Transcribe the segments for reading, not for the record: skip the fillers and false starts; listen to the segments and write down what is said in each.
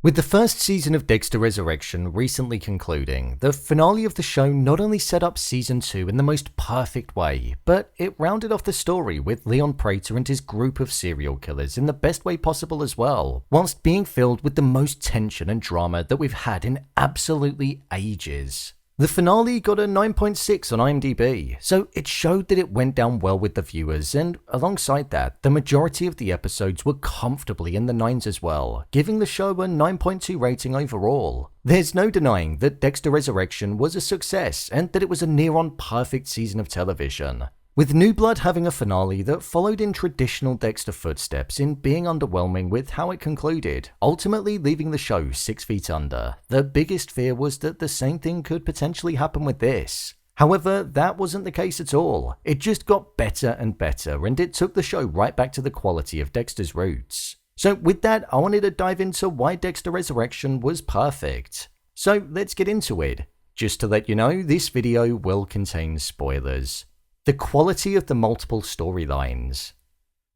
With the first season of Dexter Resurrection recently concluding, the finale of the show not only set up season 2 in the most perfect way, but it rounded off the story with Leon Prater and his group of serial killers in the best way possible as well, whilst being filled with the most tension and drama that we've had in absolutely ages. The finale got a 9.6 on IMDb, so it showed that it went down well with the viewers, and alongside that, the majority of the episodes were comfortably in the 9s as well, giving the show a 9.2 rating overall. There's no denying that Dexter Resurrection was a success and that it was a near-on perfect season of television. With New Blood having a finale that followed in traditional Dexter footsteps in being underwhelming with how it concluded, ultimately leaving the show 6 feet under, the biggest fear was that the same thing could potentially happen with this. However, that wasn't the case at all. It just got better and better, and it took the show right back to the quality of Dexter's roots. So with that, I wanted to dive into why Dexter Resurrection was perfect. So let's get into it. Just to let you know, this video will contain spoilers. The quality of the multiple storylines.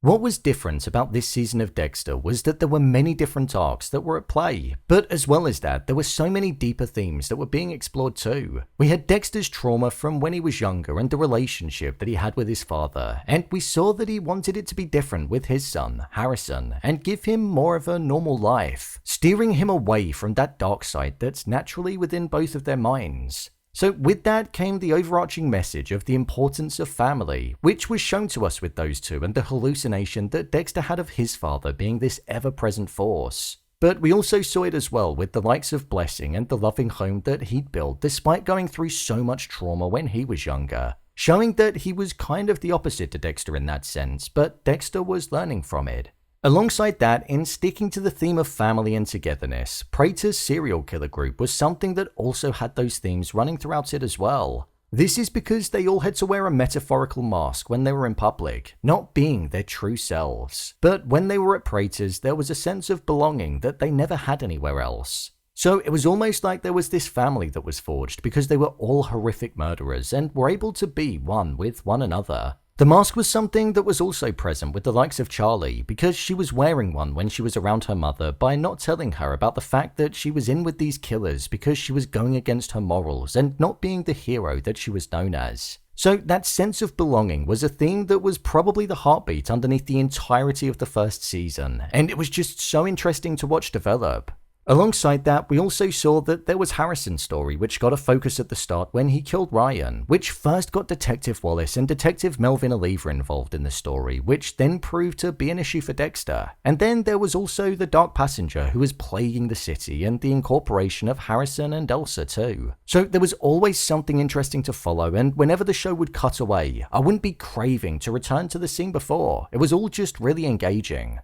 What was different about this season of Dexter was that there were many different arcs that were at play, but as well as that, there were so many deeper themes that were being explored too. We had Dexter's trauma from when he was younger and the relationship that he had with his father, and we saw that he wanted it to be different with his son, Harrison, and give him more of a normal life, steering him away from that dark side that's naturally within both of their minds. So with that came the overarching message of the importance of family, which was shown to us with those two and the hallucination that Dexter had of his father being this ever-present force. But we also saw it as well with the likes of Blessing and the loving home that he'd built despite going through so much trauma when he was younger, showing that he was kind of the opposite to Dexter in that sense, but Dexter was learning from it. Alongside that, in sticking to the theme of family and togetherness, Prater's serial killer group was something that also had those themes running throughout it as well. This is because they all had to wear a metaphorical mask when they were in public, not being their true selves. But when they were at Prater's, there was a sense of belonging that they never had anywhere else. So it was almost like there was this family that was forged because they were all horrific murderers and were able to be one with one another. The mask was something that was also present with the likes of Charlie because she was wearing one when she was around her mother by not telling her about the fact that she was in with these killers because she was going against her morals and not being the hero that she was known as. So that sense of belonging was a theme that was probably the heartbeat underneath the entirety of the first season, and it was just so interesting to watch develop. Alongside that, we also saw that there was Harrison's story, which got a focus at the start when he killed Ryan, which first got Detective Wallace and Detective Melvin Oliva involved in the story, which then proved to be an issue for Dexter. And then there was also the Dark Passenger who was plaguing the city and the incorporation of Harrison and Elsa too. So there was always something interesting to follow, and whenever the show would cut away, I wouldn't be craving to return to the scene before. It was all just really engaging.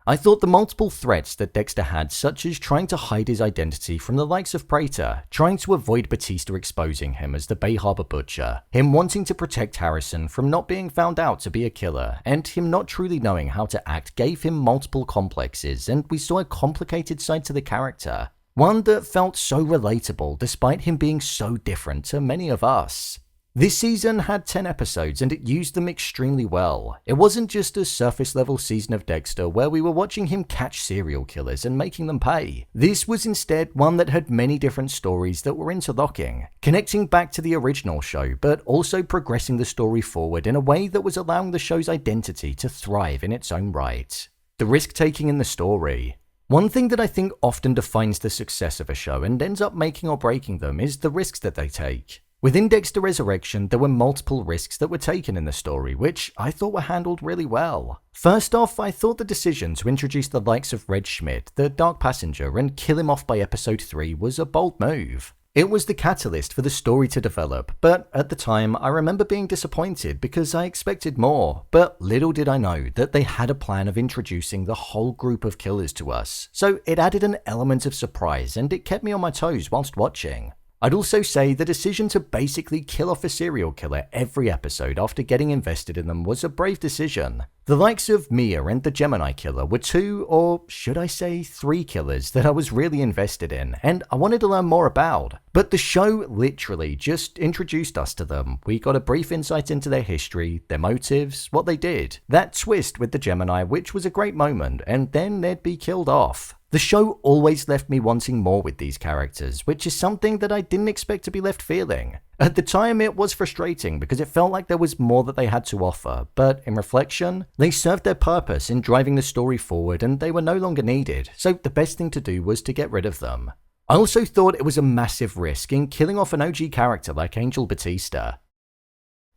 I thought the multiple threats that Dexter had, such as trying to hide his identity from the likes of Prater, trying to avoid Batista exposing him as the Bay Harbor Butcher, him wanting to protect Harrison from not being found out to be a killer, and him not truly knowing how to act gave him multiple complexes, and we saw a complicated side to the character. One that felt so relatable despite him being so different to many of us. This season had 10 episodes and it used them extremely well. It wasn't just a surface level season of Dexter where we were watching him catch serial killers and making them pay. This was instead one that had many different stories that were interlocking, connecting back to the original show but also progressing the story forward in a way that was allowing the show's identity to thrive in its own right. The risk-taking in the story. One thing that I think often defines the success of a show and ends up making or breaking them is the risks that they take. Within Dexter Resurrection, there were multiple risks that were taken in the story, which I thought were handled really well. First off, I thought the decision to introduce the likes of Red Schmidt, the Dark Passenger, and kill him off by episode 3 was a bold move. It was the catalyst for the story to develop, but at the time I remember being disappointed because I expected more, but little did I know that they had a plan of introducing the whole group of killers to us, so it added an element of surprise and it kept me on my toes whilst watching. I'd also say the decision to basically kill off a serial killer every episode after getting invested in them was a brave decision. The likes of Mia and the Gemini Killer were 2, or should I say 3 killers that I was really invested in and I wanted to learn more about. But the show literally just introduced us to them. We got a brief insight into their history, their motives, what they did. That twist with the Gemini, which was a great moment, and then they'd be killed off. The show always left me wanting more with these characters, which is something that I didn't expect to be left feeling. At the time, it was frustrating because it felt like there was more that they had to offer, but in reflection, they served their purpose in driving the story forward and they were no longer needed, so the best thing to do was to get rid of them. I also thought it was a massive risk in killing off an OG character like Angel Batista.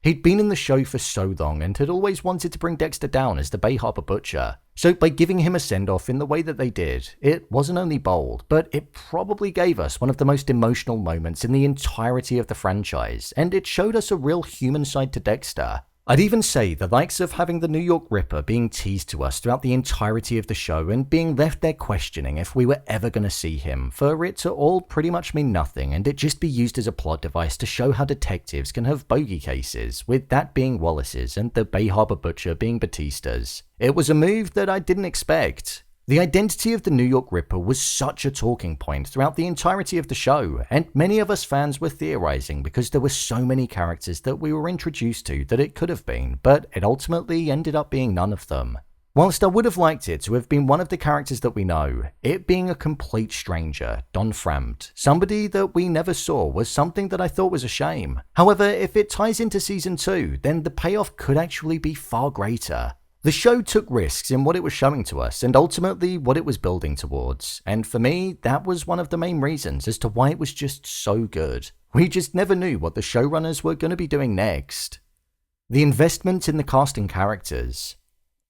He'd been in the show for so long and had always wanted to bring Dexter down as the Bay Harbor Butcher, so by giving him a send-off in the way that they did, it wasn't only bold, but it probably gave us one of the most emotional moments in the entirety of the franchise, and it showed us a real human side to Dexter. I'd even say the likes of having the New York Ripper being teased to us throughout the entirety of the show and being left there questioning if we were ever going to see him, for it to all pretty much mean nothing and it just be used as a plot device to show how detectives can have bogey cases, with that being Wallace's and the Bay Harbor Butcher being Batista's. It was a move that I didn't expect. The identity of the New York Ripper was such a talking point throughout the entirety of the show, and many of us fans were theorizing because there were so many characters that we were introduced to that it could have been, but it ultimately ended up being none of them. Whilst I would have liked it to have been one of the characters that we know, it being a complete stranger, Don Framt, somebody that we never saw, was something that I thought was a shame. However, if it ties into Season 2, then the payoff could actually be far greater. The show took risks in what it was showing to us and ultimately what it was building towards, and for me, that was one of the main reasons as to why it was just so good. We just never knew what the showrunners were going to be doing next. The investment in the cast and characters.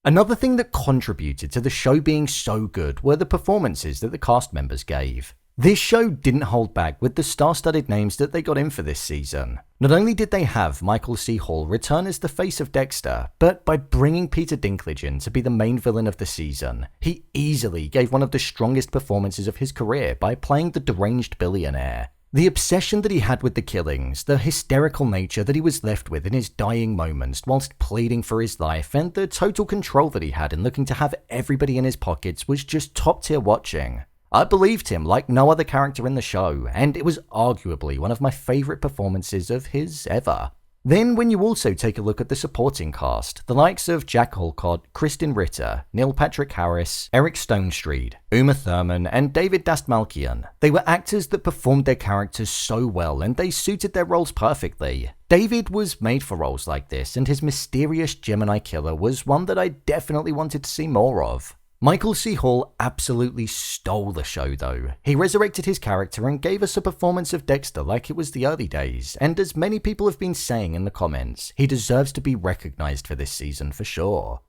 Another thing that contributed to the show being so good were the performances that the cast members gave. This show didn't hold back with the star-studded names that they got in for this season. Not only did they have Michael C. Hall return as the face of Dexter, but by bringing Peter Dinklage in to be the main villain of the season, he easily gave one of the strongest performances of his career by playing the deranged billionaire. The obsession that he had with the killings, the hysterical nature that he was left with in his dying moments whilst pleading for his life, and the total control that he had in looking to have everybody in his pockets was just top-tier watching. I believed him like no other character in the show, and it was arguably one of my favourite performances of his ever. Then when you also take a look at the supporting cast, the likes of Jack Holcott, Kristen Ritter, Neil Patrick Harris, Eric Stonestreet, Uma Thurman, and David Dastmalchian, they were actors that performed their characters so well and they suited their roles perfectly. David was made for roles like this, and his mysterious Gemini killer was one that I definitely wanted to see more of. Michael C. Hall absolutely stole the show though. He resurrected his character and gave us a performance of Dexter like it was the early days, and as many people have been saying in the comments, he deserves to be recognized for this season for sure.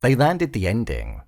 They landed the ending.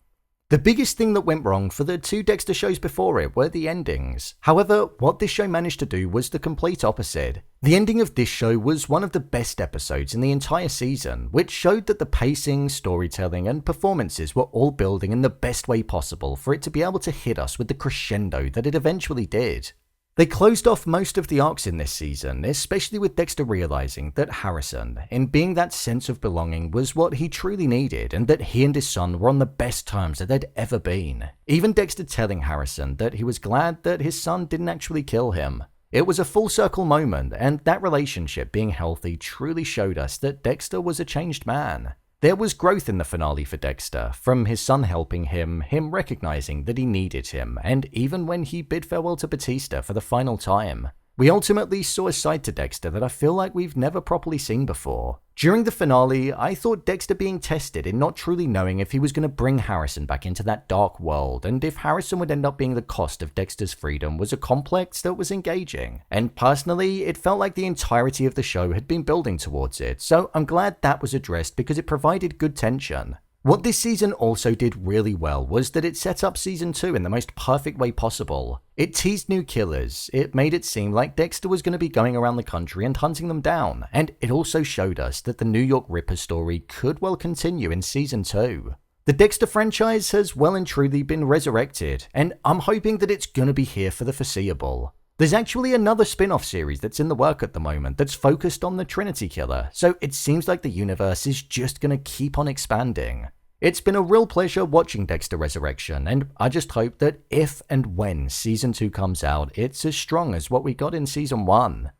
The biggest thing that went wrong for the two Dexter shows before it were the endings. However, what this show managed to do was the complete opposite. The ending of this show was one of the best episodes in the entire season, which showed that the pacing, storytelling, and performances were all building in the best way possible for it to be able to hit us with the crescendo that it eventually did. They closed off most of the arcs in this season, especially with Dexter realizing that Harrison, in being that sense of belonging, was what he truly needed and that he and his son were on the best terms that they'd ever been. Even Dexter telling Harrison that he was glad that his son didn't actually kill him. It was a full circle moment, and that relationship being healthy truly showed us that Dexter was a changed man. There was growth in the finale for Dexter, from his son helping him recognizing that he needed him, and even when he bid farewell to Batista for the final time. We ultimately saw a side to Dexter that I feel like we've never properly seen before. During the finale, I thought Dexter being tested in not truly knowing if he was going to bring Harrison back into that dark world, and if Harrison would end up being the cost of Dexter's freedom, was a complex that was engaging. And personally, it felt like the entirety of the show had been building towards it, so I'm glad that was addressed because it provided good tension. What this season also did really well was that it set up Season 2 in the most perfect way possible. It teased new killers, it made it seem like Dexter was going to be going around the country and hunting them down, and it also showed us that the New York Ripper story could well continue in Season 2. The Dexter franchise has well and truly been resurrected, and I'm hoping that it's going to be here for the foreseeable. There's actually another spin-off series that's in the work at the moment that's focused on the Trinity Killer, so it seems like the universe is just going to keep on expanding. It's been a real pleasure watching Dexter Resurrection, and I just hope that if and when Season 2 comes out, it's as strong as what we got in Season 1.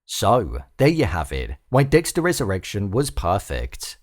So, there you have it, why Dexter Resurrection was perfect.